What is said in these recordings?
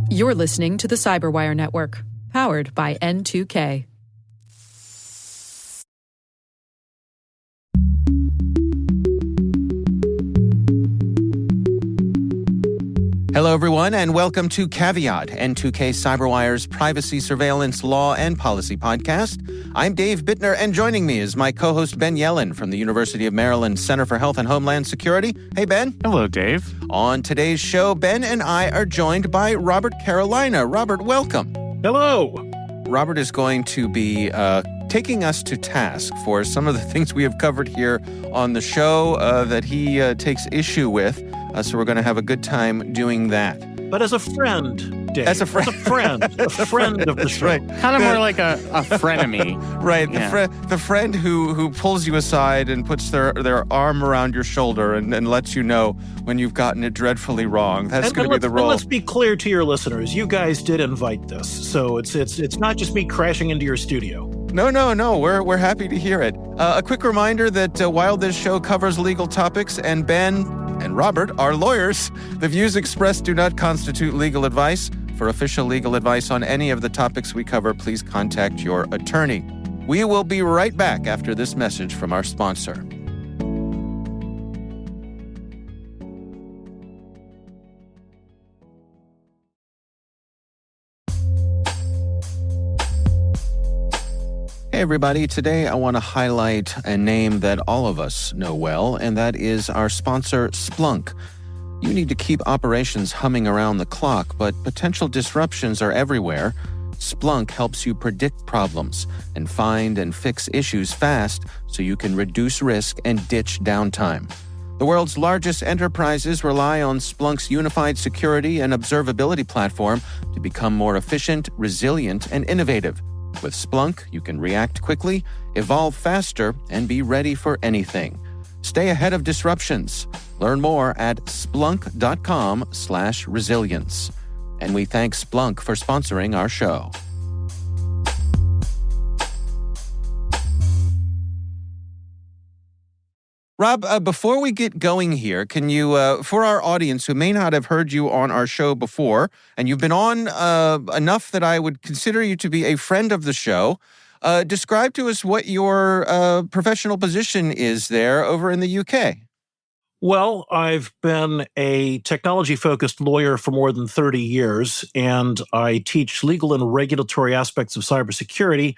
You're listening to the Cyberwire Network, powered by N2K. Hello, everyone, and welcome to Caveat, N2K Cyberwire's privacy, surveillance, law, and policy podcast. I'm Dave Bittner, and joining me is my co-host Ben Yellen from the University of Maryland Center for Health and Homeland Security. Hey, Ben. Hello, Dave. On today's show, Ben and I are joined by Robert Carolina. Robert, welcome. Hello. Robert is going to be taking us to task for some of the things we have covered here on the show that he takes issue with. So we're going to have a good time doing that. But as a friend, Dave. As a friend. A friend of the show. Right. Kind of more like a frenemy. Right. Yeah. The friend who pulls you aside and puts their arm around your shoulder and lets you know when you've gotten it dreadfully wrong. That's going to be the role. And let's be clear to your listeners. You guys did invite this. So it's not just me crashing into your studio. No. We're happy to hear it. A quick reminder that while this show covers legal topics and Ben and Robert are lawyers, the views expressed do not constitute legal advice. For official legal advice on any of the topics we cover, please contact your attorney. We will be right back after this message from our sponsor. Hey everybody, today I want to highlight a name that all of us know well, and that is our sponsor, Splunk. You need to keep operations humming around the clock, but potential disruptions are everywhere. Splunk helps you predict problems and find and fix issues fast so you can reduce risk and ditch downtime. The world's largest enterprises rely on Splunk's unified security and observability platform to become more efficient, resilient, and innovative. With Splunk, you can react quickly, evolve faster, and be ready for anything. Stay ahead of disruptions. Learn more at splunk.com/resilience. And we thank Splunk for sponsoring our show. Rob, before we get going here, can you, for our audience who may not have heard you on our show before, and you've been on enough that I would consider you to be a friend of the show, describe to us what your professional position is there over in the UK. Well, I've been a technology-focused lawyer for more than 30 years, and I teach legal and regulatory aspects of cybersecurity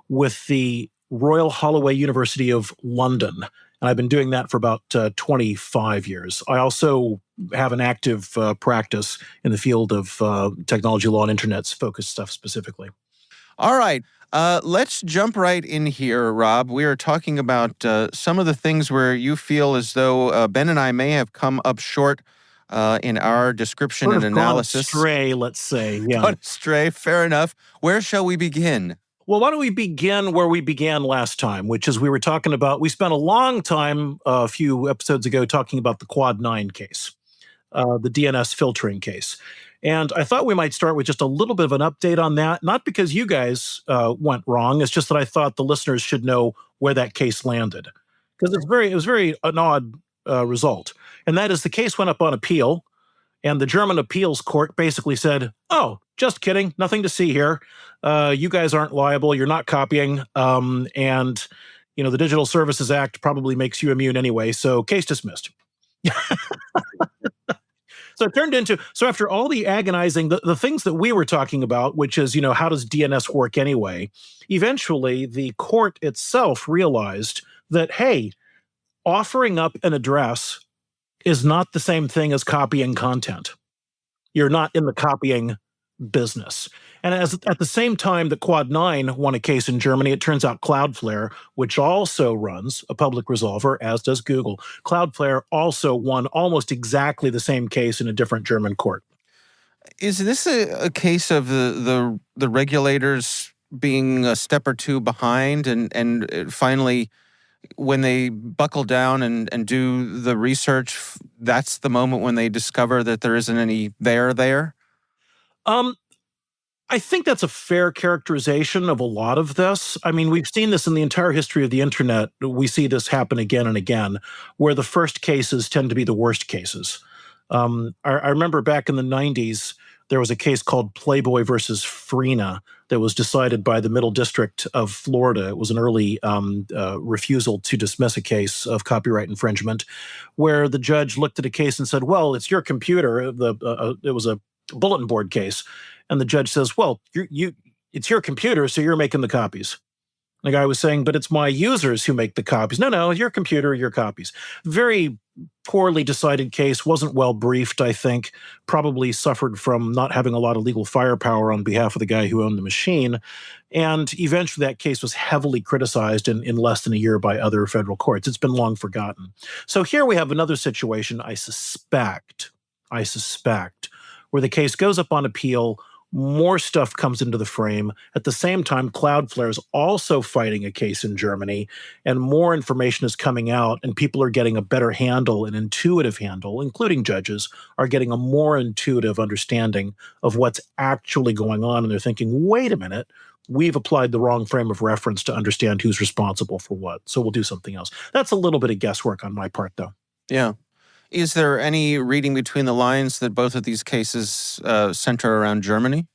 with the Royal Holloway University of London. And I've been doing that for about 25 years. I also have an active practice in the field of technology law and internet-focused stuff specifically. All right. Let's jump right in here, Rob. We are talking about some of the things where you feel as though Ben and I may have come up short in our description Sort of and analysis. Gone astray, let's say. Yeah. Gone astray, fair enough. Where shall we begin? Well, why don't we begin where we began last time, which is we spent a long time a few episodes ago talking about the Quad 9 case, the DNS filtering case. And I thought we might start with just a little bit of an update on that, not because you guys went wrong. It's just that I thought the listeners should know where that case landed. Because it was very an odd result. And that is the case went up on appeal, and the German appeals court basically said, oh, just kidding, nothing to see here. You guys aren't liable, you're not copying, and the Digital Services Act probably makes you immune anyway, so case dismissed. So it turned into, after all the agonizing, the things that we were talking about, which is, how does DNS work anyway? Eventually, the court itself realized that, hey, offering up an address is not the same thing as copying content. You're not in the copying business. And at the same time that Quad 9 won a case in Germany, it turns out Cloudflare, which also runs a public resolver, as does Google, Cloudflare also won almost exactly the same case in a different German court. Is this a case of the regulators being a step or two behind and finally, when they buckle down and do the research, that's the moment when they discover that there isn't any there? I think that's a fair characterization of a lot of this. I mean, we've seen this in the entire history of the internet. We see this happen again and again, where the first cases tend to be the worst cases. I remember back in the 90s, there was a case called Playboy versus Freena that was decided by the Middle District of Florida. It was an early refusal to dismiss a case of copyright infringement, where the judge looked at a case and said, well, it's your computer. It was a bulletin board case. And the judge says, well, it's your computer, so you're making the copies. The guy was saying, but it's my users who make the copies. No, your computer, your copies. Very poorly decided case, wasn't well briefed, I think, probably suffered from not having a lot of legal firepower on behalf of the guy who owned the machine. And eventually that case was heavily criticized in less than a year by other federal courts. It's been long forgotten. So here we have another situation, I suspect, where the case goes up on appeal. More stuff comes into the frame. At the same time, Cloudflare is also fighting a case in Germany, and more information is coming out, and people are getting a better handle, an intuitive handle, including judges, are getting a more intuitive understanding of what's actually going on, and they're thinking, wait a minute, we've applied the wrong frame of reference to understand who's responsible for what, so we'll do something else. That's a little bit of guesswork on my part, though. Yeah. Is there any reading between the lines that both of these cases center around Germany?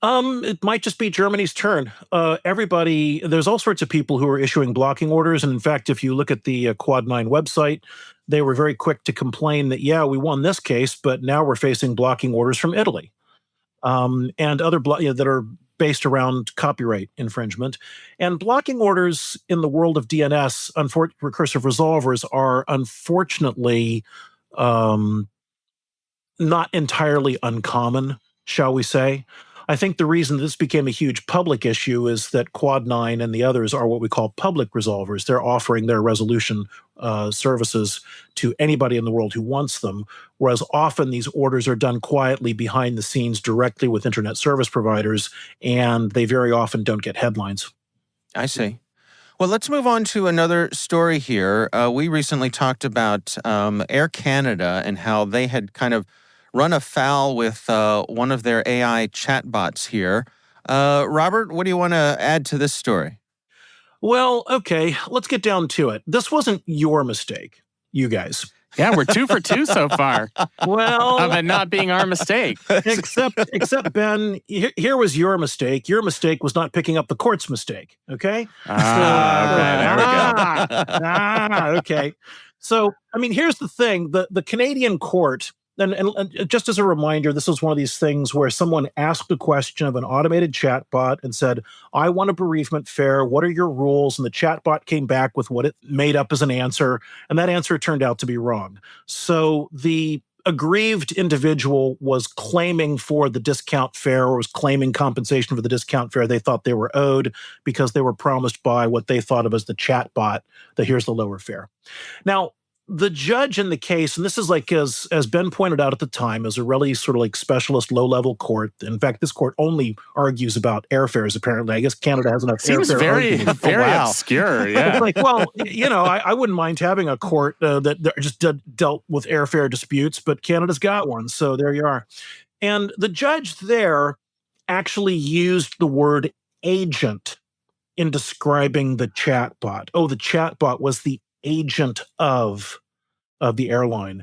It might just be Germany's turn. There's all sorts of people who are issuing blocking orders. And in fact, if you look at the Quad 9 website, they were very quick to complain that, yeah, we won this case, but now we're facing blocking orders from Italy and other that are based around copyright infringement. And blocking orders in the world of DNS, recursive resolvers, are unfortunately not entirely uncommon, shall we say. I think the reason this became a huge public issue is that Quad 9 and the others are what we call public resolvers. They're offering their resolution services to anybody in the world who wants them, whereas often these orders are done quietly behind the scenes directly with internet service providers, and they very often don't get headlines. I see. Well, let's move on to another story here. We recently talked about Air Canada and how they had kind of run afoul with one of their AI chatbots here. Robert, what do you want to add to this story? Well, okay, let's get down to it. This wasn't your mistake, you guys. Yeah, we're 2 for 2 so far. Well, of it not being our mistake. Except Ben, here was your mistake. Your mistake was not picking up the court's mistake. Okay. Okay. So, I mean, here's the thing: the Canadian court. And just as a reminder, this was one of these things where someone asked a question of an automated chatbot and said, I want a bereavement fair. What are your rules? And the chatbot came back with what it made up as an answer. And that answer turned out to be wrong. So the aggrieved individual was claiming for the discount fare, or was claiming compensation for the discount fare they thought they were owed because they were promised by what they thought of as the chatbot that here's the lower fare. Now, the judge in the case, and this is like, as Ben pointed out at the time, is a really sort of like specialist low-level court. In fact, this court only argues about airfares, apparently. I guess Canada has enough Seems airfare very arguments. obscure, yeah. It's like, well, I wouldn't mind having a court that just dealt with airfare disputes, but Canada's got one, so there you are. And the judge there actually used the word agent in describing the chatbot. Oh, the chatbot was the agent of the airline.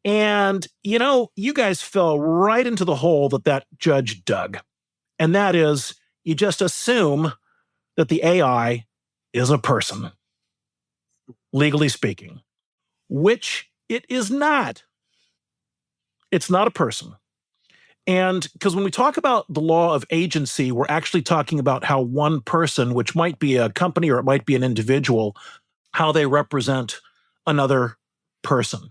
And, you guys fell right into the hole that judge dug. And that is, you just assume that the AI is a person, legally speaking, which it is not. It's not a person. And because when we talk about the law of agency, we're actually talking about how one person, which might be a company or it might be an individual, how they represent another person.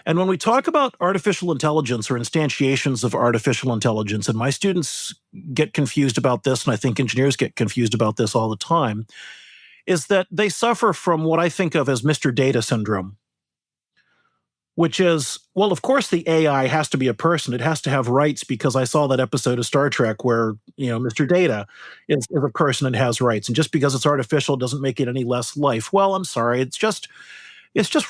And when we talk about artificial intelligence or instantiations of artificial intelligence, and my students get confused about this, and I think engineers get confused about this all the time, is that they suffer from what I think of as Mr. Data syndrome, which is, well, of course the AI has to be a person. It has to have rights because I saw that episode of Star Trek where, Mr. Data is a person and has rights. And just because it's artificial doesn't make it any less life. Well, I'm sorry. It's just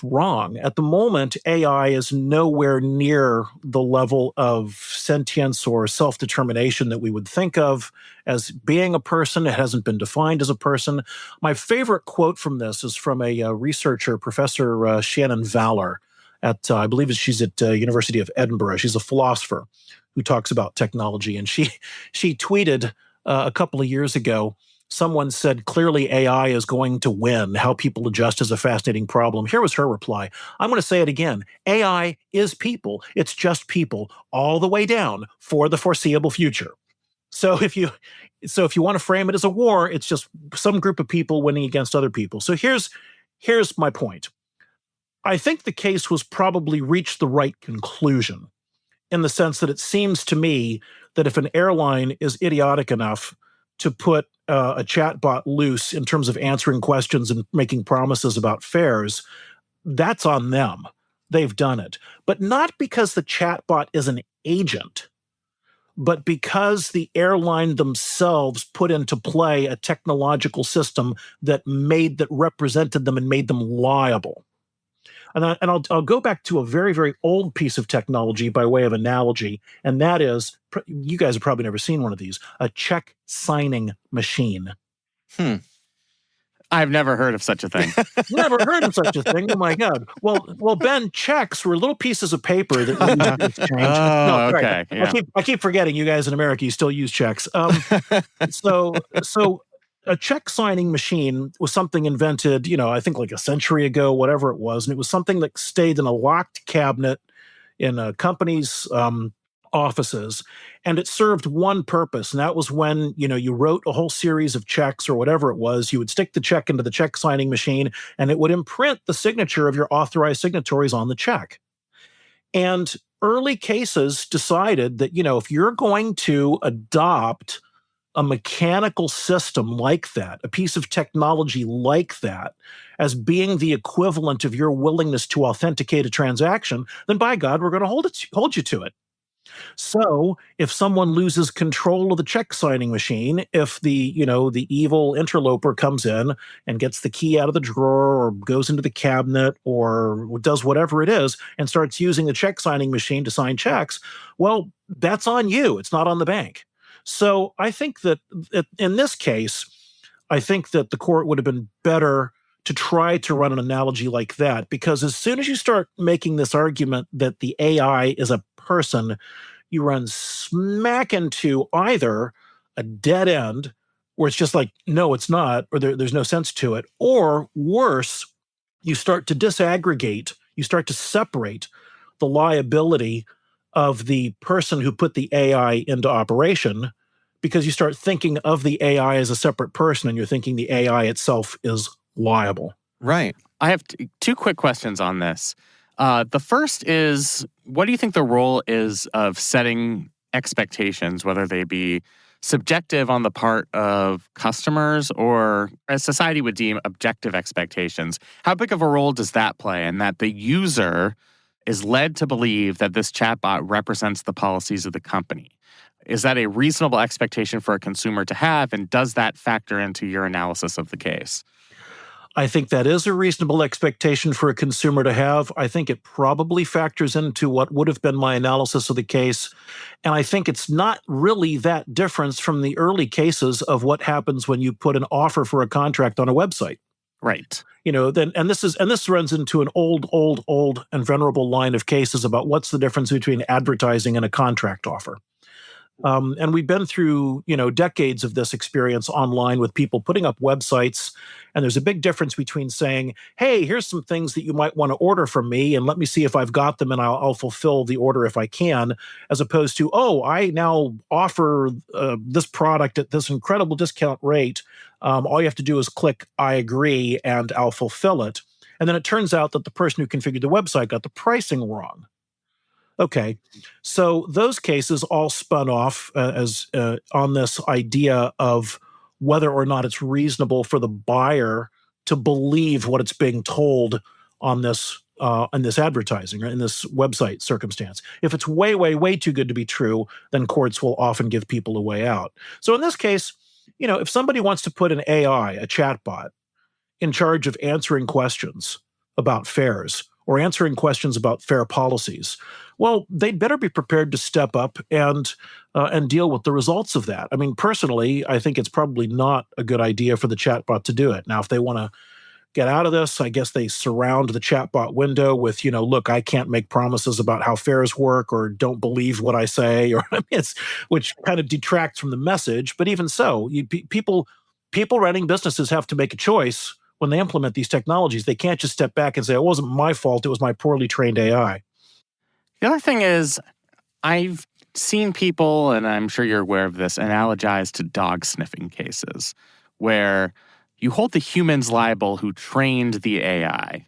wrong. At the moment, AI is nowhere near the level of sentience or self-determination that we would think of as being a person. It hasn't been defined as a person. My favorite quote from this is from a researcher, Professor Shannon Valor. at I believe she's at University of Edinburgh. She's a philosopher who talks about technology, and she tweeted a couple of years ago. Someone said, clearly AI is going to win. How people adjust is a fascinating problem. Here was her reply. I'm going to say it again. AI is people. It's just people all the way down for the foreseeable future. So if you want to frame it as a war, it's just some group of people winning against other people. So here's my point. I think the case was probably reached the right conclusion, in the sense that it seems to me that if an airline is idiotic enough to put a chatbot loose in terms of answering questions and making promises about fares, that's on them. They've done it. But not because the chatbot is an agent, but because the airline themselves put into play a technological system that represented them and made them liable. And I'll go back to a very, very old piece of technology by way of analogy, and that is, you guys have probably never seen one of these, a check signing machine. I've never heard of such a thing. Never heard of such a thing? Oh my God. Well, Ben, checks were little pieces of paper that we used to exchange. Oh, okay. Yeah. I keep forgetting you guys in America, you still use checks. So a check signing machine was something invented, I think like a century ago, whatever it was. And it was something that stayed in a locked cabinet in a company's offices. And it served one purpose. And that was when, you wrote a whole series of checks or whatever it was, you would stick the check into the check signing machine and it would imprint the signature of your authorized signatories on the check. And early cases decided that, if you're going to adopt a mechanical system like that, a piece of technology like that, as being the equivalent of your willingness to authenticate a transaction, then by God, we're going to hold you to it. So if someone loses control of the check signing machine, if the evil interloper comes in and gets the key out of the drawer or goes into the cabinet or does whatever it is and starts using the check signing machine to sign checks, well, that's on you. It's not on the bank. So I think that in this case, I think that the court would have been better to try to run an analogy like that, because as soon as you start making this argument that the AI is a person, you run smack into either a dead end where it's just like, no, it's not, or there's no sense to it, or worse, you start to disaggregate, you start to separate the liability of the person who put the AI into operation, because you start thinking of the AI as a separate person and you're thinking the AI itself is liable. Right. I have two quick questions on this. The first is, what do you think the role is of setting expectations, whether they be subjective on the part of customers or, as society would deem, objective expectations? How big of a role does that play in that the user is led to believe that this chatbot represents the policies of the company? Is that a reasonable expectation for a consumer to have, and does that factor into your analysis of the case? I think that is a reasonable expectation for a consumer to have. I think it probably factors into what would have been my analysis of the case. And I think it's not really that different from the early cases of what happens when you put an offer for a contract on a website. Right. This runs into an old and venerable line of cases about what's the difference between advertising and a contract offer. And we've been through, decades of this experience online with people putting up websites. And there's a big difference between saying, hey, here's some things that you might want to order from me, and let me see if I've got them and I'll fulfill the order if I can, as opposed to, oh, I now offer this product at this incredible discount rate. All you have to do is click, I agree, and I'll fulfill it. And then it turns out that the person who configured the website got the pricing wrong. Okay, so those cases all spun off as on this idea of whether or not it's reasonable for the buyer to believe what it's being told on this advertising or in this website circumstance. If it's way, way, way too good to be true, then courts will often give people a way out. So in this case, if somebody wants to put an AI, a chatbot, in charge of answering questions about fares or answering questions about fare policies, well, they'd better be prepared to step up and deal with the results of that. I mean, personally, I think it's probably not a good idea for the chatbot to do it. Now, if they want to, get out of this. I guess they surround the chatbot window with, look, I can't make promises about how fares work, or don't believe what I say, or which kind of detracts from the message. But even so, people running businesses have to make a choice when they implement these technologies. They can't just step back and say, it wasn't my fault, it was my poorly trained AI. The other thing is, I've seen people, and I'm sure you're aware of this, analogize to dog sniffing cases, where you hold the humans liable who trained the AI.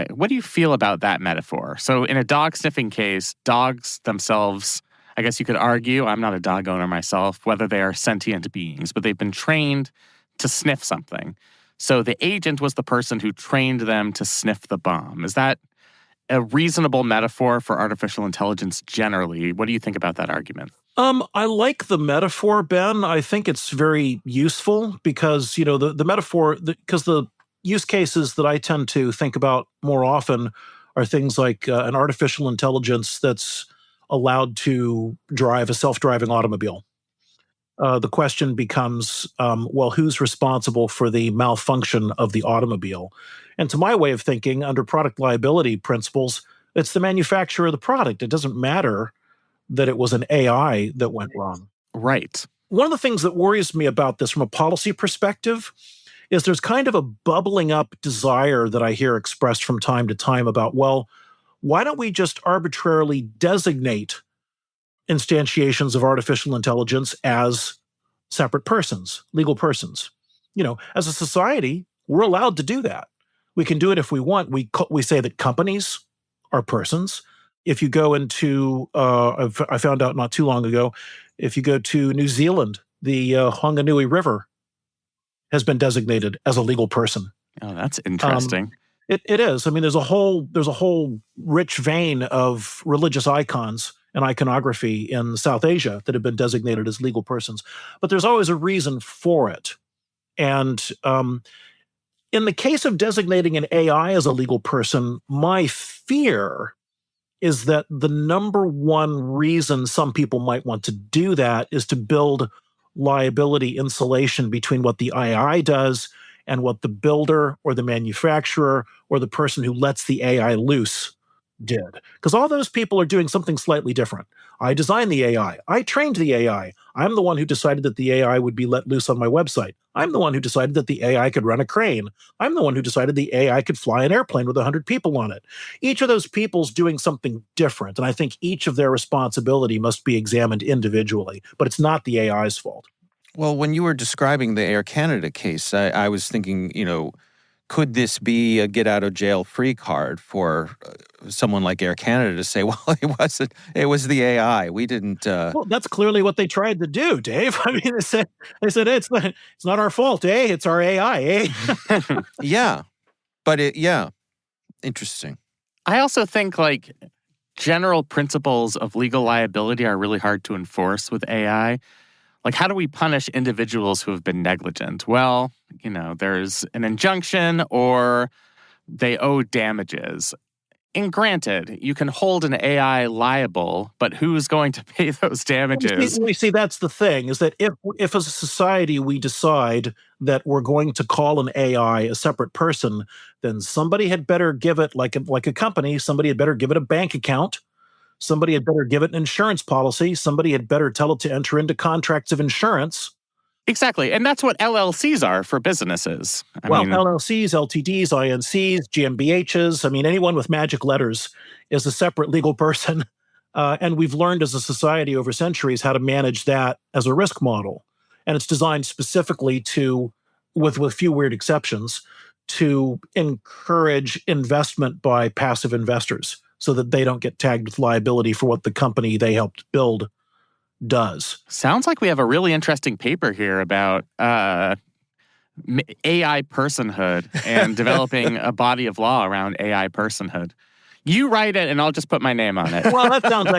What do you feel about that metaphor? So in a dog sniffing case, dogs themselves, I guess you could argue, I'm not a dog owner myself, whether they are sentient beings, but they've been trained to sniff something. So the agent was the person who trained them to sniff the bomb. Is that a reasonable metaphor for artificial intelligence generally? What do you think about that argument? I like the metaphor, Ben. I think it's very useful because, the metaphor, because the use cases that I tend to think about more often are things like an artificial intelligence that's allowed to drive a self-driving automobile. The question becomes, who's responsible for the malfunction of the automobile? And to my way of thinking, under product liability principles, it's the manufacturer of the product. It doesn't matter that it was an AI that went wrong. Right. One of the things that worries me about this from a policy perspective is there's kind of a bubbling up desire that I hear expressed from time to time about, why don't we just arbitrarily designate instantiations of artificial intelligence as separate persons, legal persons? As a society, we're allowed to do that. We can do it if we want. We say that companies are persons. If you go into, I found out not too long ago, if you go to New Zealand, the Whanganui River has been designated as a legal person. Oh, that's interesting. It is. I mean, there's a whole rich vein of religious icons and iconography in South Asia that have been designated as legal persons. But there's always a reason for it. And in the case of designating an AI as a legal person, my fear is that the number one reason some people might want to do that is to build liability insulation between what the AI does and what the builder or the manufacturer or the person who lets the AI loose did. Because all those people are doing something slightly different. I designed the AI. I trained the AI. I'm the one who decided that the AI would be let loose on my website. I'm the one who decided that the AI could run a crane. I'm the one who decided the AI could fly an airplane with 100 people on it. Each of those people's doing something different, and I think each of their responsibility must be examined individually, but it's not the AI's fault. Well, when you were describing the Air Canada case, I was thinking, could this be a get-out-of-jail-free card for someone like Air Canada to say, well, it was the AI. We didn't... Well, that's clearly what they tried to do, Dave. I mean, they said it's not our fault, it's our AI, Yeah, but interesting. I also think, general principles of legal liability are really hard to enforce with AI. How do we punish individuals who have been negligent? Well, there's an injunction or they owe damages. And granted, you can hold an AI liable, but who's going to pay those damages? We see that's the thing, is that if as a society we decide that we're going to call an AI a separate person, then somebody had better give it, like a company, somebody had better give it a bank account. Somebody had better give it an insurance policy. Somebody had better tell it to enter into contracts of insurance. Exactly. And that's what LLCs are for businesses. LLCs, LTDs, INCs, GmbHs, anyone with magic letters is a separate legal person. And we've learned as a society over centuries how to manage that as a risk model. And it's designed specifically to, with few weird exceptions, to encourage investment by passive investors, so that they don't get tagged with liability for what the company they helped build does. Sounds like we have a really interesting paper here about AI personhood and developing a body of law around AI personhood. You write it, and I'll just put my name on it. Well, that sounds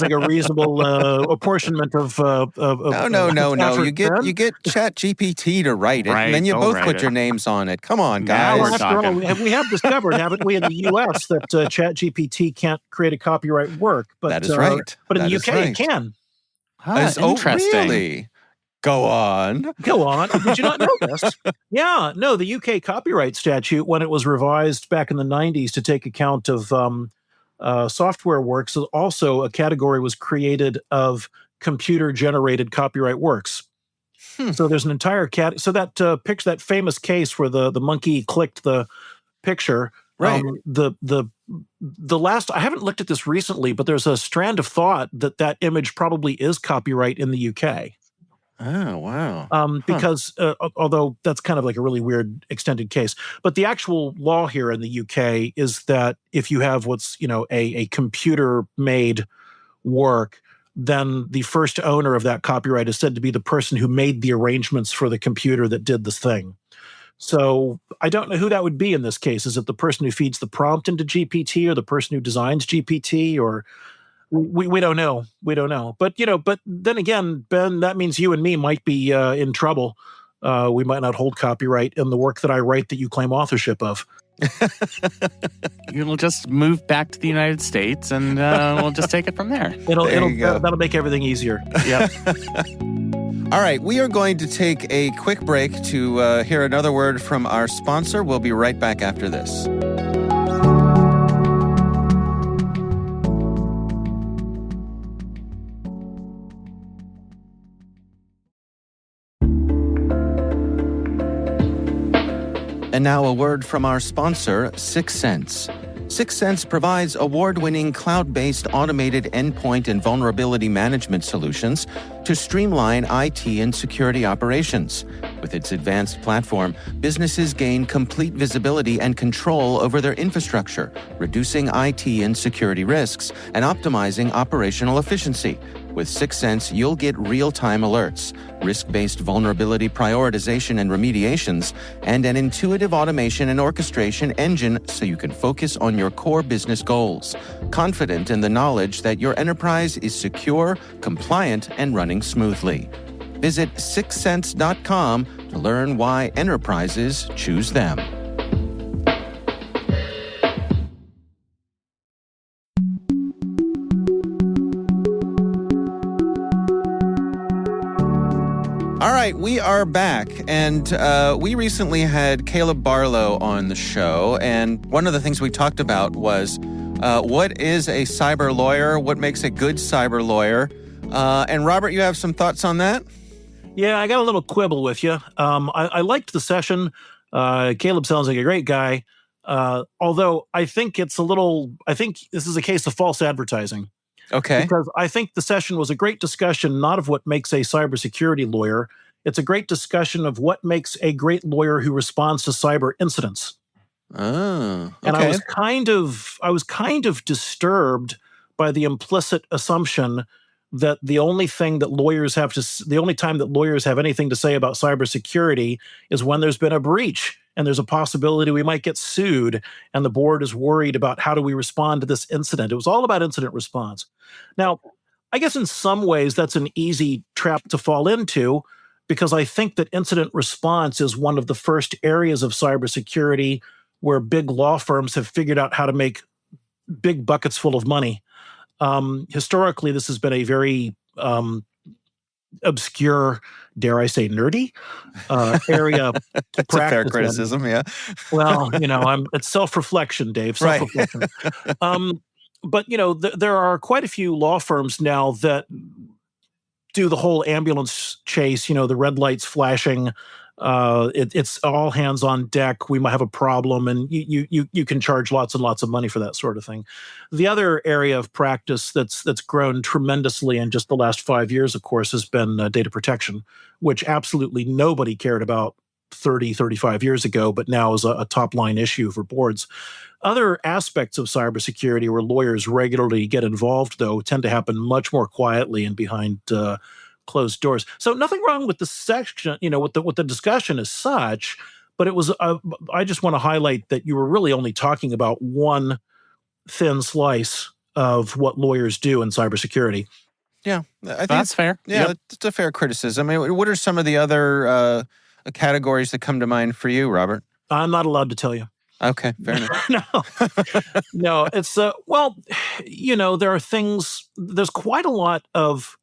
like a reasonable apportionment of. No. You get ChatGPT to write it, and then you both put your names on it. Come on, guys. Now we're talking. We have discovered, haven't we, in the U.S. that ChatGPT can't create a copyright work, but that is right. But in the UK, it can. Interesting. Oh, really? Go on. Go on. Did you not know this? Yeah, no, the UK copyright statute, when it was revised back in the 90s to take account of software works, also a category was created of computer-generated copyright works. So there's an entire so that picture, that famous case where the monkey clicked the picture, Right. The last, I haven't looked at this recently, but there's a strand of thought that image probably is copyright in the UK. Oh, wow. Because although that's kind of like a really weird extended case, but the actual law here in the UK is that if you have what's, a computer-made work, then the first owner of that copyright is said to be the person who made the arrangements for the computer that did this thing. So I don't know who that would be in this case. Is it the person who feeds the prompt into GPT, or the person who designs GPT, or we don't know. We don't know. But but then again, Ben, that means you and me might be in trouble. We might not hold copyright in the work that I write that you claim authorship of. You'll just move back to the United States, and we'll just take it from there. That'll make everything easier. Yep. All right, we are going to take a quick break to hear another word from our sponsor. We'll be right back after this. And now a word from our sponsor, 6 Sense. 6 Sense provides award-winning cloud-based automated endpoint and vulnerability management solutions to streamline IT and security operations. With its advanced platform, businesses gain complete visibility and control over their infrastructure, reducing IT and security risks and optimizing operational efficiency. With 6 Sense, you'll get real-time alerts, risk-based vulnerability prioritization and remediations, and an intuitive automation and orchestration engine so you can focus on your core business goals, confident in the knowledge that your enterprise is secure, compliant, and running smoothly. Visit 6sense.com to learn why enterprises choose them. All right, we are back, and we recently had Caleb Barlow on the show, and one of the things we talked about was what is a cyber lawyer, what makes a good cyber lawyer, and Robert, you have some thoughts on that? Yeah, I got a little quibble with you. I liked the session. Caleb sounds like a great guy, although I think this is a case of false advertising. Okay. Because I think the session was a great discussion, not of what makes a cybersecurity lawyer. It's a great discussion of what makes a great lawyer who responds to cyber incidents. Oh, okay. And I was kind of disturbed by the implicit assumption that the only time that lawyers have anything to say about cybersecurity is when there's been a breach and there's a possibility we might get sued, and the board is worried about how do we respond to this incident. It was all about incident response. Now, I guess in some ways that's an easy trap to fall into, because I think that incident response is one of the first areas of cybersecurity where big law firms have figured out how to make big buckets full of money. Historically, this has been a very obscure, dare I say, nerdy area to That's practice a fair in. criticism, yeah. Well, it's self-reflection, Dave. Self-reflection. Right. But there are quite a few law firms now that do the whole ambulance chase. The red lights flashing. It's all hands on deck. We might have a problem, and you can charge lots and lots of money for that sort of thing. The other area of practice that's grown tremendously in just the last 5 years, of course, has been data protection, which absolutely nobody cared about 35 years ago, but now is a top line issue for boards. Other aspects of cybersecurity where lawyers regularly get involved, though, tend to happen much more quietly and behind closed doors. So nothing wrong with the section, with the discussion as such, but it was, I just want to highlight that you were really only talking about one thin slice of what lawyers do in cybersecurity. Yeah, I think that's fair. Yeah, yep. That's a fair criticism. I mean, what are some of the other categories that come to mind for you, Robert? I'm not allowed to tell you. Okay, fair enough. No, it's, there are things, there's quite a lot of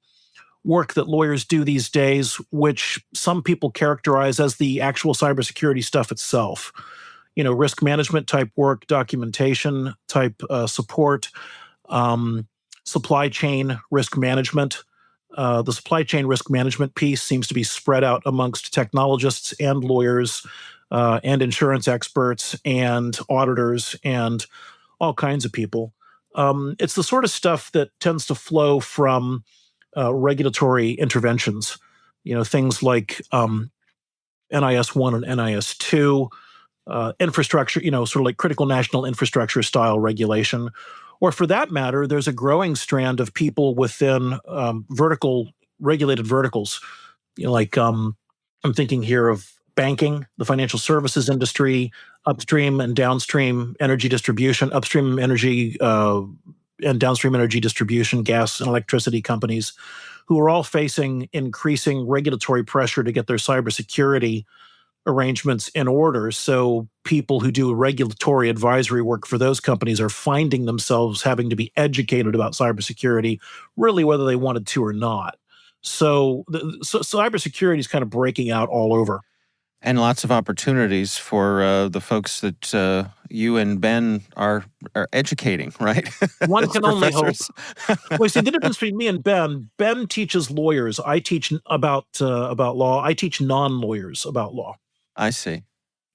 work that lawyers do these days, which some people characterize as the actual cybersecurity stuff itself. Risk management type work, documentation type support, supply chain risk management. The supply chain risk management piece seems to be spread out amongst technologists and lawyers and insurance experts and auditors and all kinds of people. It's the sort of stuff that tends to flow from regulatory interventions, things like NIS 1 and NIS 2, infrastructure, sort of like critical national infrastructure style regulation. Or for that matter, there's a growing strand of people within regulated verticals. I'm thinking here of banking, the financial services industry, upstream and downstream energy distribution, upstream energy and downstream energy distribution, gas and electricity companies, who are all facing increasing regulatory pressure to get their cybersecurity arrangements in order. So people who do regulatory advisory work for those companies are finding themselves having to be educated about cybersecurity, really whether they wanted to or not. So cybersecurity is kind of breaking out all over. And lots of opportunities for the folks that you and Ben are educating, right? One can only hope. Well, see, the difference between me and Ben teaches lawyers. I teach about law. I teach non-lawyers about law. I see.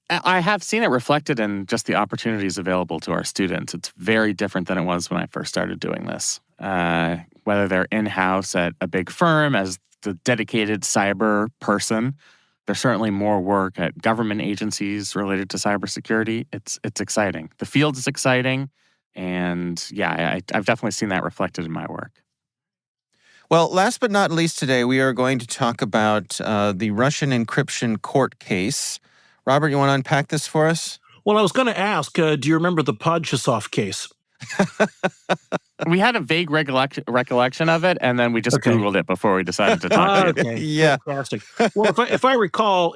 I have seen it reflected in just the opportunities available to our students. It's very different than it was when I first started doing this. Whether they're in-house at a big firm as the dedicated cyber person, there's certainly more work at government agencies related to cybersecurity. It's exciting. The field is exciting. And yeah, I've definitely seen that reflected in my work. Well, last but not least today, we are going to talk about the Russian encryption court case. Robert, you want to unpack this for us? Well, I was going to ask, do you remember the Podchasov case? We had a vague recollection of it, and then we just Googled it before we decided to talk about it. Yeah. Fantastic. Well, if I recall,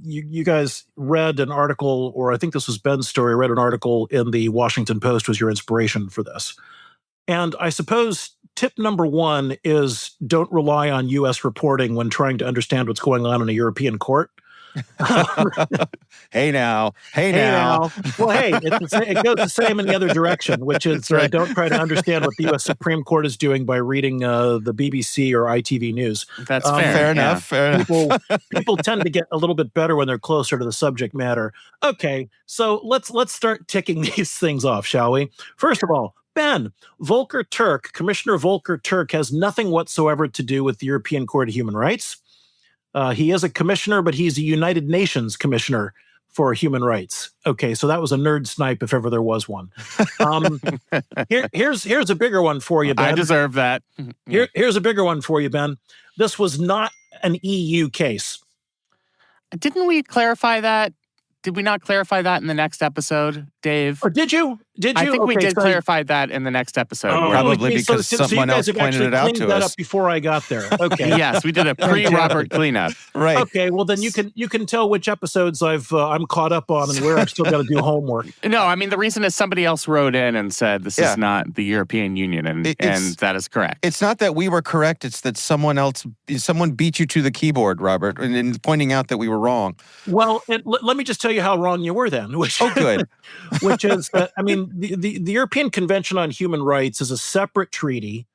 you guys read an article, or I think this was Ben's story, read an article in the Washington Post was your inspiration for this. And I suppose tip number one is don't rely on U.S. reporting when trying to understand what's going on in a European court. Hey now. Well, hey, it goes the same in the other direction, which is right. Don't try to understand what the U.S. Supreme Court is doing by reading the BBC or ITV News. That's fair. Fair enough. People tend to get a little bit better when they're closer to the subject matter. Okay, so let's start ticking these things off, shall we? First of all, Ben, Volker Turk, Commissioner Volker Turk, has nothing whatsoever to do with the European Court of Human Rights. He is a commissioner, but he's a United Nations commissioner for human rights. Okay, so that was a nerd snipe if ever there was one. Here's a bigger one for you, Ben. I deserve that. Here's a bigger one for you, Ben. This was not an EU case. Didn't we clarify that? Did we not clarify that in the next episode, Dave? Or did you? I think we did clarify that in the next episode. Probably because someone else pointed it out to us. You guys have actually cleaned that up before I got there. Okay. Yes, we did a pre-Robert cleanup. Right. Okay. Well, then you can tell which episodes I'm caught up on and where I've still got to do homework. No, I mean the reason is somebody else wrote in and said this is not the European Union, and that is correct. It's not that we were correct; it's that someone beat you to the keyboard, Robert, and pointing out that we were wrong. Well, let me just tell you how wrong you were then. Good. Which is that the European Convention on Human Rights is a separate treaty,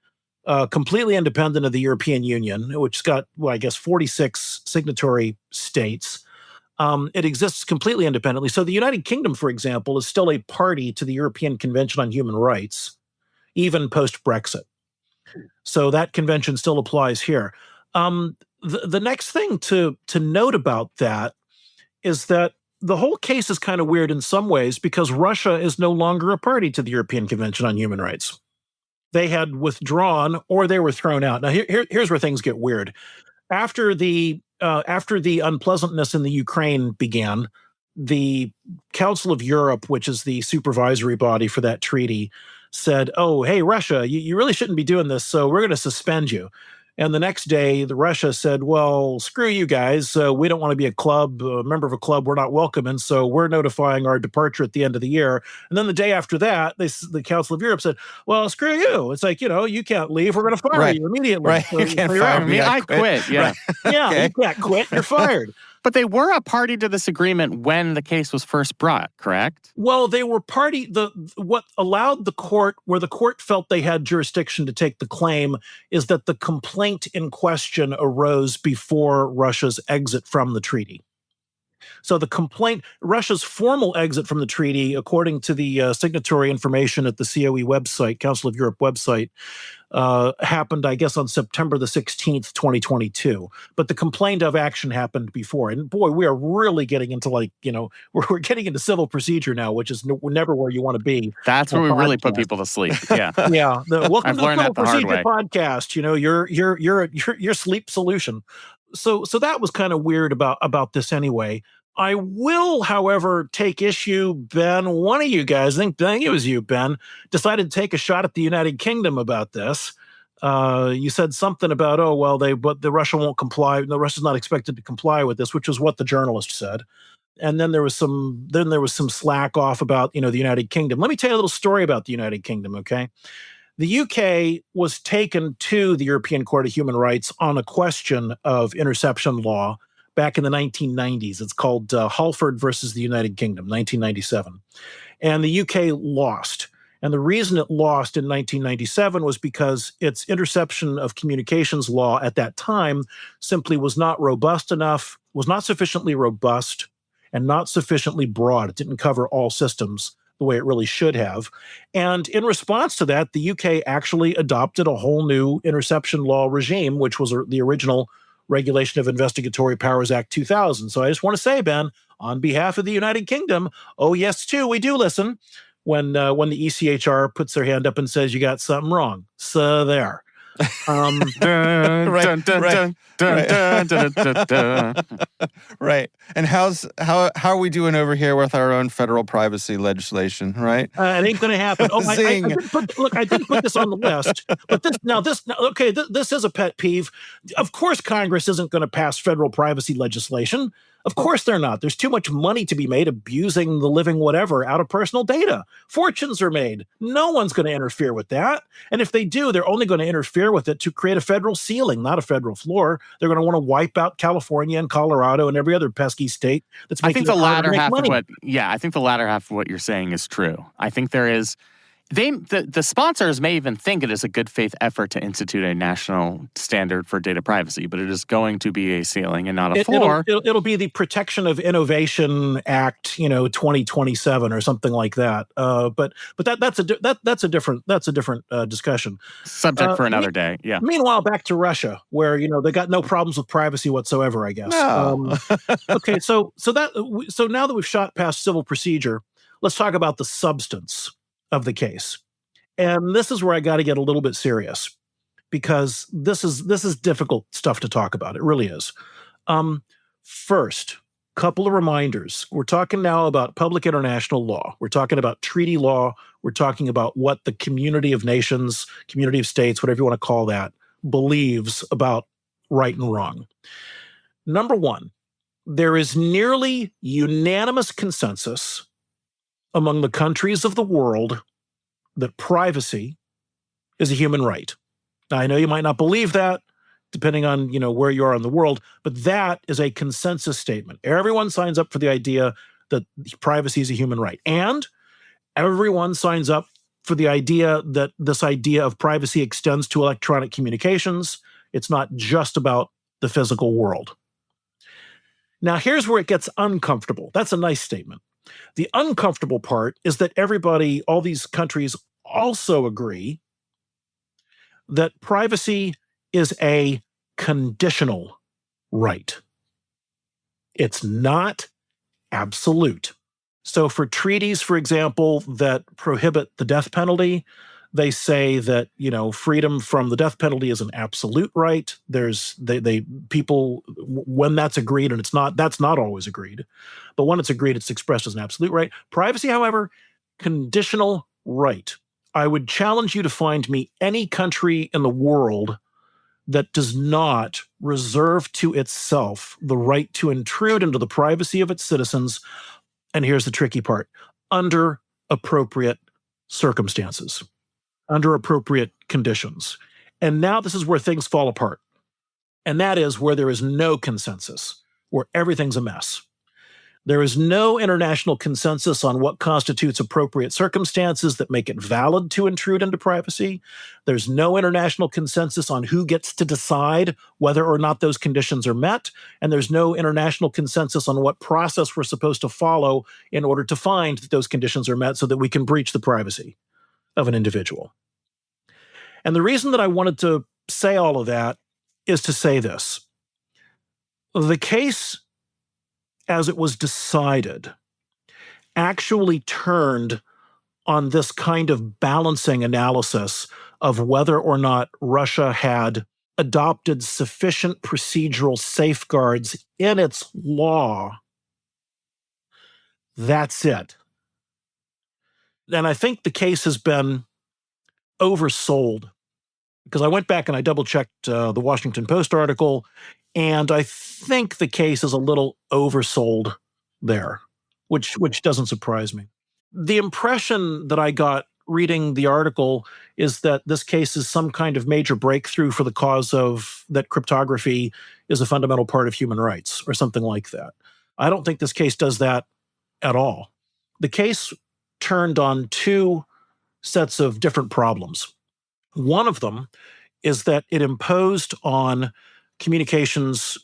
completely independent of the European Union, which has got, 46 signatory states. It exists completely independently. So the United Kingdom, for example, is still a party to the European Convention on Human Rights, even post-Brexit. So that convention still applies here. The next thing to note about that is that the whole case is kind of weird in some ways because Russia is no longer a party to the European Convention on Human Rights. They had withdrawn or they were thrown out. Now, here's where things get weird. After the unpleasantness in the Ukraine began, the Council of Europe, which is the supervisory body for that treaty, said, "Oh, hey, Russia, you really shouldn't be doing this, so we're going to suspend you." And the next day, the Russia said, well, screw you guys. We don't want to be a member of a club we're not welcome in, so we're notifying our departure at the end of the year. And then the day after that, the Council of Europe said, well, screw you. It's like, you can't leave. We're going to fire you immediately. Right. So, you can't fire me. I quit. Yeah. Right. Yeah, Okay. you can't quit. You're fired. But they were a party to this agreement when the case was first brought, correct? Well, they were what allowed the court, where the court felt they had jurisdiction to take the claim, is that the complaint in question arose before Russia's exit from the treaty. So Russia's formal exit from the treaty, according to the signatory information at the COE website, Council of Europe website, happened, I guess, on September the 16th, 2022. But the complaint of action happened before. And boy, we are really getting into we're getting into civil procedure now, which is never where you want to be. That's where we really put people to sleep. Yeah. Yeah. Welcome I've to the learned Civil that the hard Procedure way. Podcast. Your sleep solution. So that was kind of weird about this anyway. I will, however, take issue, Ben. One of you guys, I think it was you, Ben, decided to take a shot at the United Kingdom about this. You said something about, but the Russia won't comply. No, Russia's not expected to comply with this, which is what the journalist said. And then there was some slack off about, the United Kingdom. Let me tell you a little story about the United Kingdom, okay? The UK was taken to the European Court of Human Rights on a question of interception law back in the 1990s. It's called Halford versus the United Kingdom, 1997. And the UK lost. And the reason it lost in 1997 was because its interception of communications law at that time simply was not robust enough, was not sufficiently robust, and not sufficiently broad. It didn't cover all systems the way it really should have. And in response to that, the UK actually adopted a whole new interception law regime, which was the original Regulation of Investigatory Powers Act 2000. So I just want to say, Ben, on behalf of the United Kingdom, oh yes, too, we do listen when the ECHR puts their hand up and says you got something wrong. So there. Right. And how are we doing over here with our own federal privacy legislation, right? It ain't going to happen. Oh, I didn't put this on the list, but this is a pet peeve. Of course, Congress isn't going to pass federal privacy legislation. Of course they're not. There's too much money to be made abusing the living whatever out of personal data. Fortunes are made. No one's going to interfere with that. And if they do, they're only going to interfere with it to create a federal ceiling, not a federal floor. They're going to want to wipe out California and Colorado and every other pesky state that's making it hard to make money. I think the latter half of what you're saying is true. I think there is. The sponsors may even think it is a good faith effort to institute a national standard for data privacy, but it is going to be a ceiling and not a floor. It'll be the Protection of Innovation Act, 2027 or something like that. But that's a different discussion. Subject for another day. Yeah. Meanwhile, back to Russia, where they got no problems with privacy whatsoever, I guess. No. Okay, so now that we've shot past civil procedure, let's talk about the substance of the case. And this is where I got to get a little bit serious, because this is difficult stuff to talk about. It really is. First, couple of reminders. We're talking now about public international law. We're talking about treaty law. We're talking about what the community of nations, community of states, whatever you want to call that, believes about right and wrong. Number one, there is nearly unanimous consensus among the countries of the world that privacy is a human right. Now, I know you might not believe that, depending on where you are in the world, but that is a consensus statement. Everyone signs up for the idea that privacy is a human right, and everyone signs up for the idea that this idea of privacy extends to electronic communications. It's not just about the physical world. Now, here's where it gets uncomfortable. That's a nice statement. The uncomfortable part is that all these countries also agree that privacy is a conditional right. It's not absolute. So for treaties, for example, that prohibit the death penalty, they say that, freedom from the death penalty is an absolute right. People, when that's agreed, and that's not always agreed, but when it's agreed, it's expressed as an absolute right. Privacy, however, conditional right. I would challenge you to find me any country in the world that does not reserve to itself the right to intrude into the privacy of its citizens, and here's the tricky part, under appropriate circumstances, under appropriate conditions. And now this is where things fall apart. And that is where there is no consensus, where everything's a mess. There is no international consensus on what constitutes appropriate circumstances that make it valid to intrude into privacy. There's no international consensus on who gets to decide whether or not those conditions are met. And there's no international consensus on what process we're supposed to follow in order to find that those conditions are met so that we can breach the privacy of an individual. And the reason that I wanted to say all of that is to say this. The case, as it was decided, actually turned on this kind of balancing analysis of whether or not Russia had adopted sufficient procedural safeguards in its law. That's it. And I think the case has been oversold, because I went back and I double-checked the Washington Post article, and I think the case is a little oversold there, which doesn't surprise me. The impression that I got reading the article is that this case is some kind of major breakthrough for the cause of that cryptography is a fundamental part of human rights or something like that. I don't think this case does that at all. The case turned on two sets of different problems. One of them is that it imposed on communications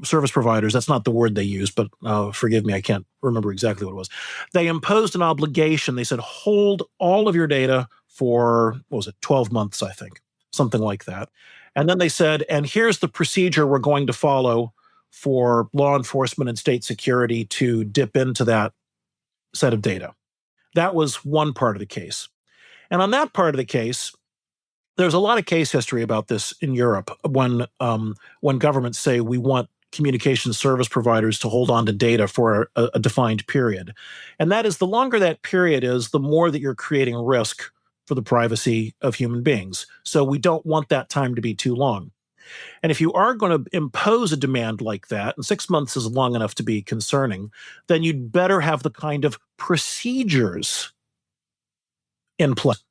service providers, that's not the word they used, but forgive me, I can't remember exactly what it was. They imposed an obligation. They said, hold all of your data for, 12 months, I think, something like that. And then they said, and here's the procedure we're going to follow for law enforcement and state security to dip into that set of data. That was one part of the case. And on that part of the case, there's a lot of case history about this in Europe when governments say we want communication service providers to hold on to data for a defined period. And that is, the longer that period is, the more that you're creating risk for the privacy of human beings. So we don't want that time to be too long. And if you are going to impose a demand like that, and 6 months is long enough to be concerning, then you'd better have the kind of procedures in place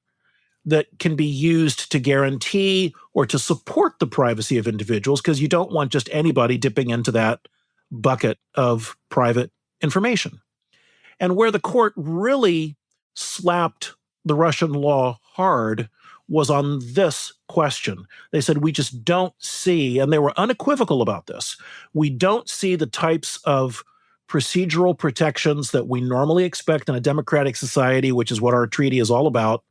that can be used to guarantee or to support the privacy of individuals, because you don't want just anybody dipping into that bucket of private information. And where the court really slapped the Russian law hard was on this question. They said, we just don't see, and they were unequivocal about this, we don't see the types of procedural protections that we normally expect in a democratic society, which is what our treaty is all about,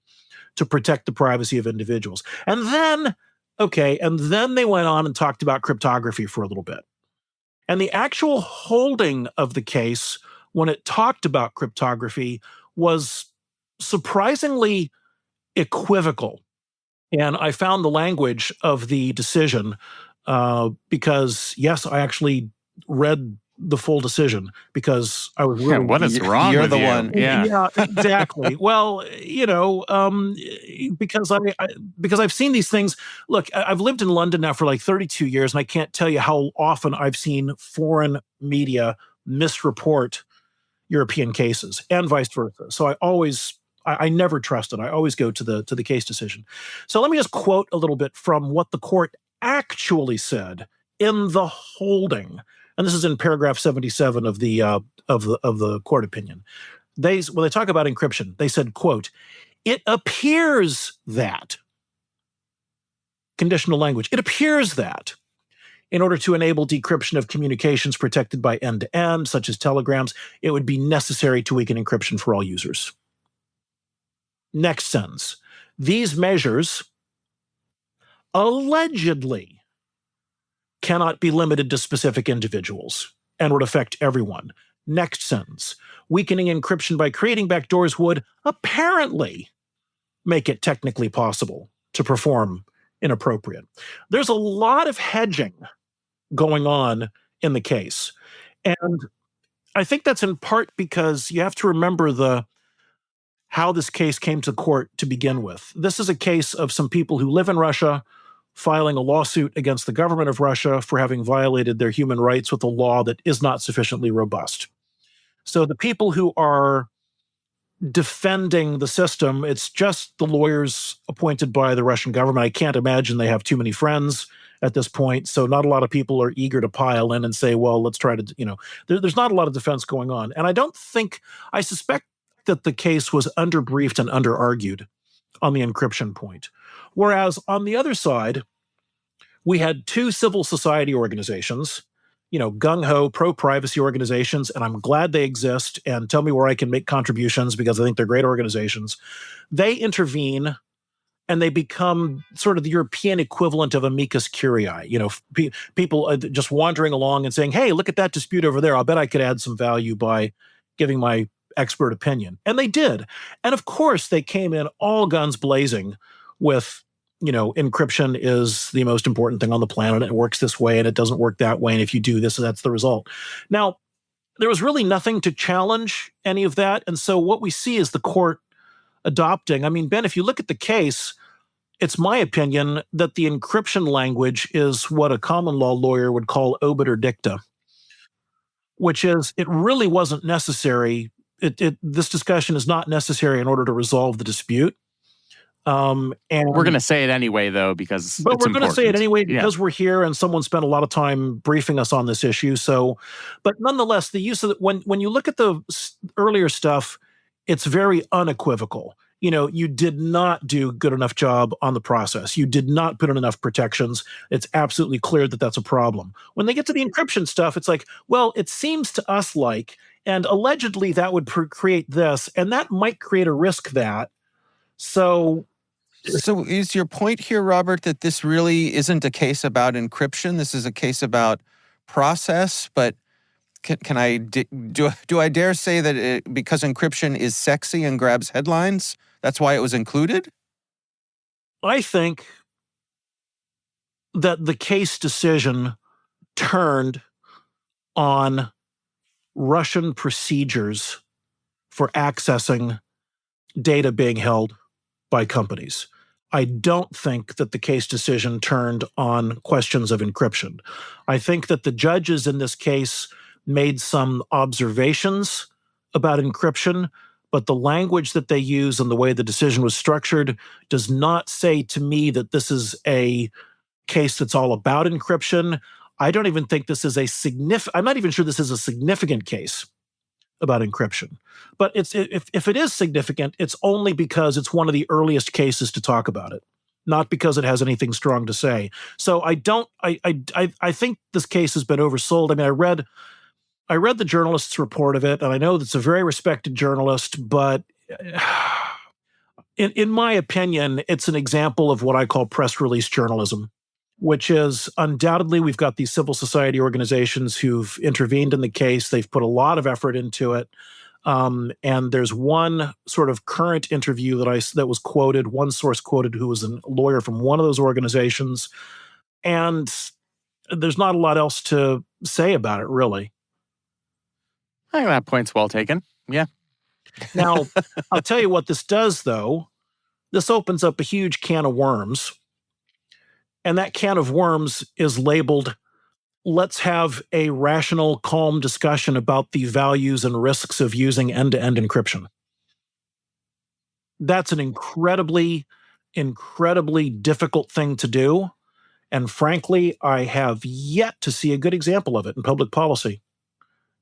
to protect the privacy of individuals. And then they went on and talked about cryptography for a little bit. And the actual holding of the case, when it talked about cryptography, was surprisingly equivocal. And I found the language of the decision because, yes, I actually read the full decision because I was really... what is wrong You're with the you? one. Yeah, exactly. Well, because I've seen these things. Look, I've lived in London now for like 32 years, and I can't tell you how often I've seen foreign media misreport European cases and vice versa. So I never trust it. I always go to the case decision. So let me just quote a little bit from what the court actually said in the holding. And this is in paragraph 77 of the court opinion. When they talk about encryption, they said, quote, "It appears that," conditional language, "it appears that in order to enable decryption of communications protected by end-to-end, such as telegrams, it would be necessary to weaken encryption for all users." Next sentence. "These measures allegedly cannot be limited to specific individuals and would affect everyone." Next sentence. "Weakening encryption by creating backdoors would apparently make it technically possible to perform inappropriate." There's a lot of hedging going on in the case. And I think that's in part because you have to remember how this case came to court to begin with. This is a case of some people who live in Russia filing a lawsuit against the government of Russia for having violated their human rights with a law that is not sufficiently robust. So the people who are defending the system, it's just the lawyers appointed by the Russian government. I can't imagine they have too many friends at this point. So not a lot of people are eager to pile in and say, well, let's try to, there's not a lot of defense going on. And I suspect that the case was underbriefed and underargued on the encryption point. Whereas on the other side, we had two civil society organizations, gung-ho, pro-privacy organizations, and I'm glad they exist, and tell me where I can make contributions because I think they're great organizations. They intervene, and they become sort of the European equivalent of amicus curiae. People just wandering along and saying, hey, look at that dispute over there. I'll bet I could add some value by giving my expert opinion. And they did. And of course, they came in all guns blazing with encryption is the most important thing on the planet. It works this way and it doesn't work that way. And if you do this, that's the result. Now, there was really nothing to challenge any of that. And so what we see is the court adopting. I mean, Ben, if you look at the case, it's my opinion that the encryption language is what a common law lawyer would call obiter dicta, which is it really wasn't necessary. This discussion is not necessary in order to resolve the dispute. And we're going to say it anyway, though, because we're going to say it anyway because we're here and someone spent a lot of time briefing us on this issue. So, but nonetheless, the use of when you look at the earlier stuff, it's very unequivocal. You did not do a good enough job on the process. You did not put in enough protections. It's absolutely clear that that's a problem. When they get to the encryption stuff, it's like, well, it seems to us like, and allegedly that would create this, and that might create a risk that. So is your point here, Robert, that this really isn't a case about encryption? This is a case about process, but do I dare say that because encryption is sexy and grabs headlines, that's why it was included? I think that the case decision turned on Russian procedures for accessing data being held by companies. I don't think that the case decision turned on questions of encryption. I think that the judges in this case made some observations about encryption, but the language that they use and the way the decision was structured does not say to me that this is a case that's all about encryption. I don't even think this is I'm not even sure this is a significant case about encryption. But if it is significant, it's only because it's one of the earliest cases to talk about it, not because it has anything strong to say. So I think this case has been oversold. I mean, I read the journalist's report of it, and I know that's a very respected journalist, but in my opinion, it's an example of what I call press release journalism, which is undoubtedly we've got these civil society organizations who've intervened in the case. They've put a lot of effort into it. And there's one sort of current interview that was quoted, one source quoted who was a lawyer from one of those organizations. And there's not a lot else to say about it, really. I think that point's well taken. Yeah. Now, I'll tell you what this does, though. This opens up a huge can of worms. And that can of worms is labeled, let's have a rational, calm discussion about the values and risks of using end-to-end encryption. That's an incredibly, incredibly difficult thing to do. And frankly, I have yet to see a good example of it in public policy.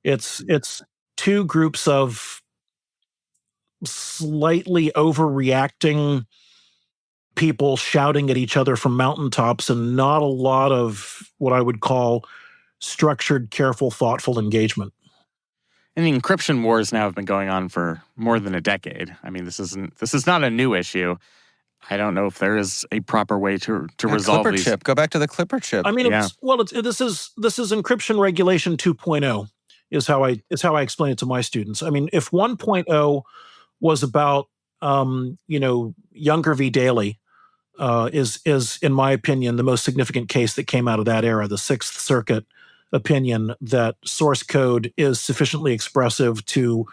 It's two groups of slightly overreacting people shouting at each other from mountaintops and not a lot of what I would call structured, careful, thoughtful engagement. And the encryption wars now have been going on for more than a decade. I mean, this is not a new issue. I don't know if there is a proper way to resolve Clipper these. chip. Go back to the Clipper chip. I mean, this is encryption regulation 2.0 is how I explain it to my students. I mean, if 1.0 was about Younger v. Daley, is in my opinion the most significant case that came out of that era, the Sixth Circuit opinion that source code is sufficiently expressive to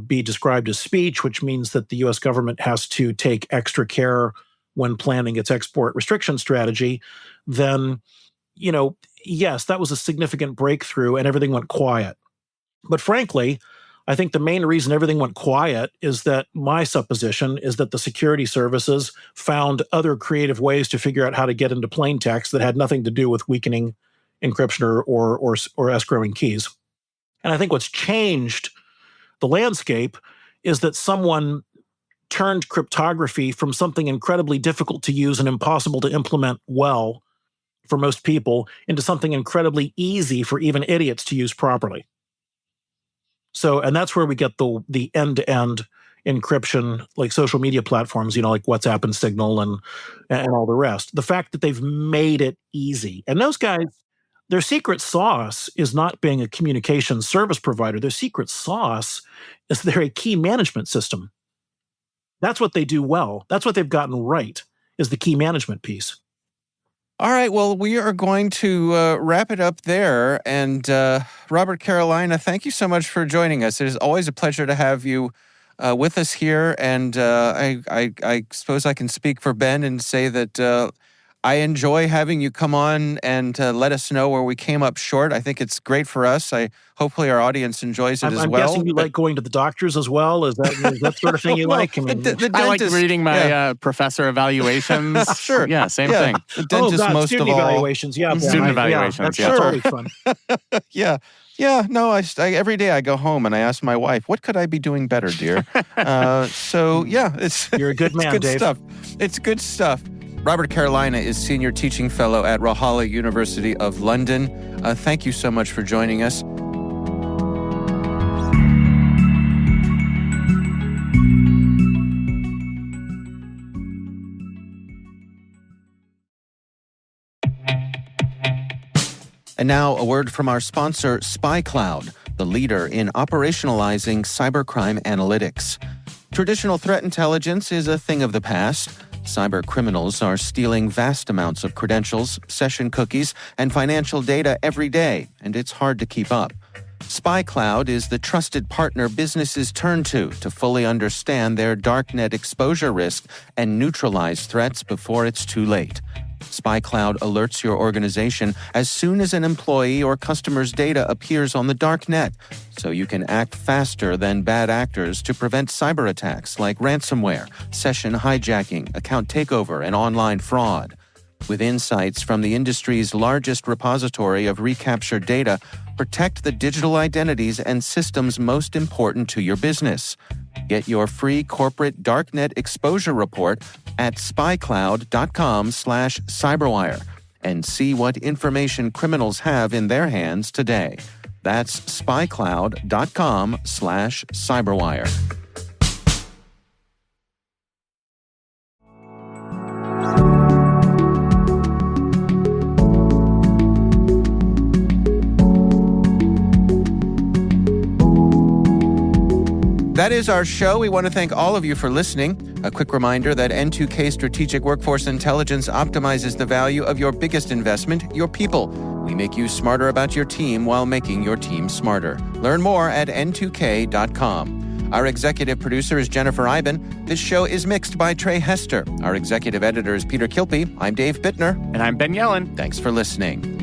be described as speech, which means that the U.S. government has to take extra care when planning its export restriction strategy, then, yes, that was a significant breakthrough and everything went quiet. But frankly, I think the main reason everything went quiet is that my supposition is that the security services found other creative ways to figure out how to get into plain text that had nothing to do with weakening encryption or escrowing keys. And I think what's changed the landscape is that someone turned cryptography from something incredibly difficult to use and impossible to implement well for most people into something incredibly easy for even idiots to use properly. So, and that's where we get the end-to-end encryption, like social media platforms, like WhatsApp and Signal and all the rest. The fact that they've made it easy. And those guys, their secret sauce is not being a communication service provider. Their secret sauce is they're a key management system. That's what they do well. That's what they've gotten right, is the key management piece. All right, well, we are going to wrap it up there. And Robert Carolina, thank you so much for joining us. It is always a pleasure to have you with us here. And I suppose I can speak for Ben and say that I enjoy having you come on and let us know where we came up short. I think it's great for us. Hopefully our audience enjoys it as well. I'm guessing you like going to the doctors as well? Is that sort of thing you like? I mean, I like reading my professor evaluations. Sure. Yeah, same thing. The dentist most student of all. evaluations. Yeah, student evaluations. That's always fun. Yeah. Yeah, no, I every day I go home and I ask my wife, what could I be doing better, dear? You're a good man, good Dave. Stuff. It's good stuff. Robert Carolina is Senior Teaching Fellow at Royal Holloway, University of London. Thank you so much for joining us. And now a word from our sponsor, SpyCloud, the leader in operationalizing cybercrime analytics. Traditional threat intelligence is a thing of the past. Cyber criminals are stealing vast amounts of credentials, session cookies, and financial data every day, and it's hard to keep up. SpyCloud is the trusted partner businesses turn to fully understand their darknet exposure risk and neutralize threats before it's too late. SpyCloud alerts your organization as soon as an employee or customer's data appears on the dark net, so you can act faster than bad actors to prevent cyber attacks like ransomware, session hijacking, account takeover, and online fraud. With insights from the industry's largest repository of recaptured data, protect the digital identities and systems most important to your business. Get your free corporate darknet exposure report at spycloud.com/cyberwire and see what information criminals have in their hands today. That's spycloud.com/cyberwire. That is our show. We want to thank all of you for listening. A quick reminder that N2K Strategic Workforce Intelligence optimizes the value of your biggest investment, your people. We make you smarter about your team while making your team smarter. Learn more at n2k.com. Our executive producer is Jennifer Iben. This show is mixed by Trey Hester. Our executive editor is Peter Kilpie. I'm Dave Bittner. And I'm Ben Yellen. Thanks for listening.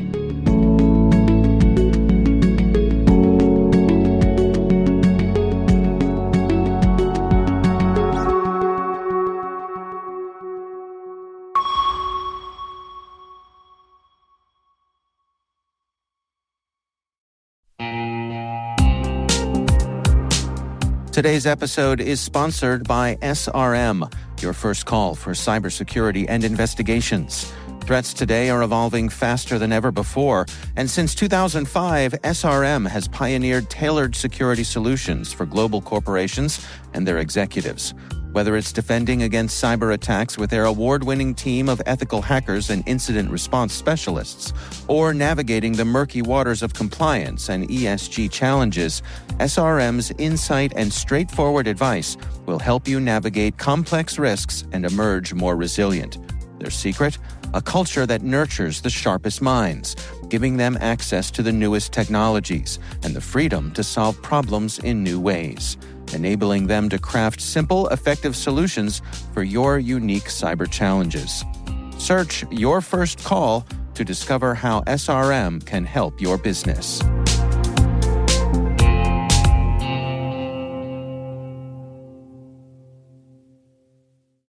Today's episode is sponsored by SRM, your first call for cybersecurity and investigations. Threats today are evolving faster than ever before, and since 2005, SRM has pioneered tailored security solutions for global corporations and their executives. Whether it's defending against cyber attacks with their award-winning team of ethical hackers and incident response specialists, or navigating the murky waters of compliance and ESG challenges, SRM's insight and straightforward advice will help you navigate complex risks and emerge more resilient. Their secret? a culture that nurtures the sharpest minds, giving them access to the newest technologies and the freedom to solve problems in new ways, enabling them to craft simple, effective solutions for your unique cyber challenges. Search Your First Call to discover how SRM can help your business.